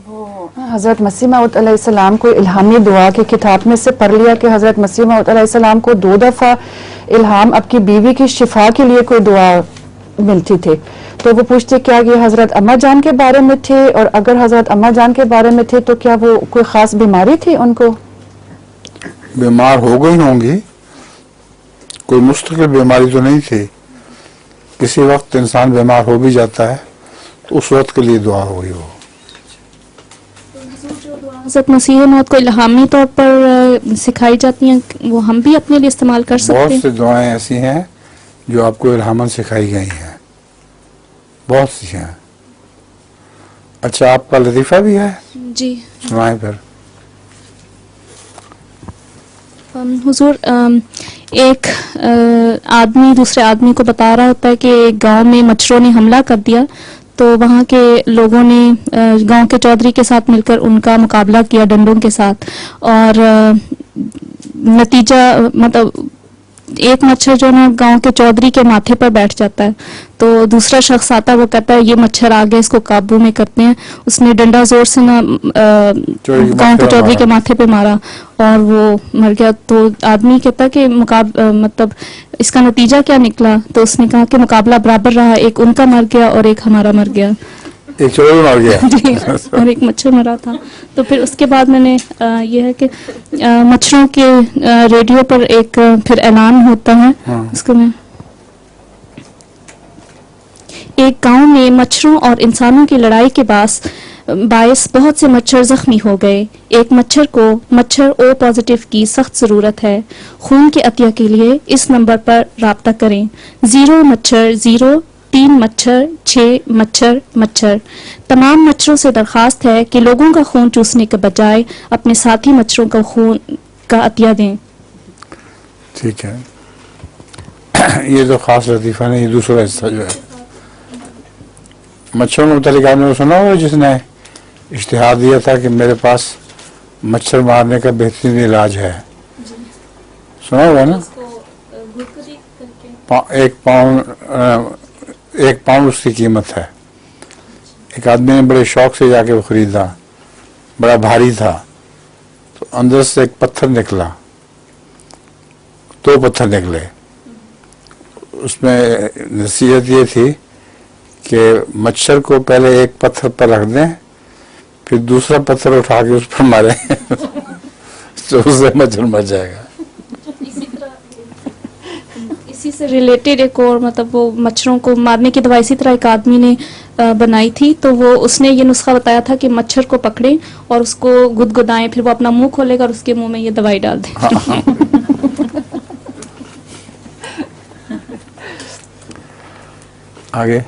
حضرت مسیح موعود علیہ السلام کو الہامی دعا کے کتاب میں سے پڑھ لیا کہ حضرت مسیح موعود علیہ السلام کو 2 دفعہ الہام آپ کی بیوی کی شفا کے لیے کوئی دعا ملتی تھی، تو وہ پوچھتے کیا یہ حضرت اماں جان کے بارے میں تھے، اور اگر حضرت اماں جان کے بارے میں تھے تو کیا وہ کوئی خاص بیماری تھی ان کو؟ بیمار ہو گئی ہوں گی، کوئی مستقل بیماری تو نہیں تھی، کسی وقت انسان بیمار ہو بھی جاتا ہے تو اس وقت کے لیے دعا ہوئی وہ. حضرت مسیح موعود کو الہامی طور پر سکھائی جاتی ہیں، وہ ہم بھی اپنے لیے استعمال کر سکتے ہیں؟ بہت سی دعائیں ایسی ہیں جو آپ کو الہاماً سکھائی گئی ہیں، بہت سی ہیں. اچھا آپ کا لطیفہ بھی ہے؟ جی سنائیں پھر. حضور، ایک آدمی دوسرے آدمی کو بتا رہا ہوتا ہے کہ ایک گاؤں میں مچھروں نے حملہ کر دیا، تو وہاں کے لوگوں نے گاؤں کے چودھری کے ساتھ مل کر ان کا مقابلہ کیا ڈنڈوں کے ساتھ، اور نتیجہ مطلب ایک مچھر جو نا گاؤں کے چودھری کے ماتھے پر بیٹھ جاتا ہے، تو دوسرا شخص آتا ہے، وہ کہتا ہے یہ مچھر آ گئے، اس کو قابو میں کرتے ہیں. اس نے ڈنڈا زور سے نا گاؤں کے چودھری کے ماتھے پہ مارا اور وہ مر گیا. تو آدمی کہتا ہے کہ مطلب اس کا نتیجہ کیا نکلا؟ تو اس نے کہا کہ مقابلہ برابر رہا، ایک ان کا مر گیا اور ایک ہمارا مر گیا. ایک چودھری مر گیا جی، اور ایک مچھر مرا تھا. تو پھر اس کے بعد میں نے یہ ہے کہ مچھروں کے ریڈیو پر ایک پھر اعلان ہوتا ہے، اس کو میں ایک گاؤں میں مچھروں اور انسانوں کی لڑائی کے باعث بہت سے مچھر زخمی ہو گئے. ایک مچھر کو مچھر او پازیٹیو کی سخت ضرورت ہے. خون کے عطیہ کے لیے اس نمبر پر رابطہ کریں: 0 مچھر 0 3 مچھر 6 مچھر مچھر. تمام مچھروں سے درخواست ہے کہ لوگوں کا خون چوسنے کے بجائے اپنے ساتھی مچھروں کا خون کا عطیہ دیں. ٹھیک ہے، یہ تو خاص لطیفہ نہیں، یہ دوسرا حصہ جو ہے مچھروں کے متعلق آپ نے سنا ہوگا جس نے اشتہار دیا تھا کہ میرے پاس مچھر مارنے کا بہترین علاج ہے. سنا ہوگا نا؟ 1 پاؤنڈ اس کی قیمت ہے. ایک آدمی نے بڑے شوق سے جا کے وہ خریدا، بڑا بھاری تھا، تو اندر سے ایک پتھر نکلا، 2 پتھر نکلے. اس میں نصیحت یہ تھی کہ مچھر کو پہلے ایک پتھر پر رکھ دیں، پھر دوسرا پتھر اٹھا کے اس پر ماریں تو اس سے مچھر مر جائے گا. اسی سے ریلیٹڈ ایک اور مطلب وہ مچھروں کو مارنے کی دوا اسی طرح ایک آدمی نے بنائی تھی، تو وہ اس نے یہ نسخہ بتایا تھا کہ مچھر کو پکڑیں اور اس کو گدگدائیں، پھر وہ اپنا منہ کھولے گا اور اس کے منہ میں یہ دوائی ڈال دیں. آگے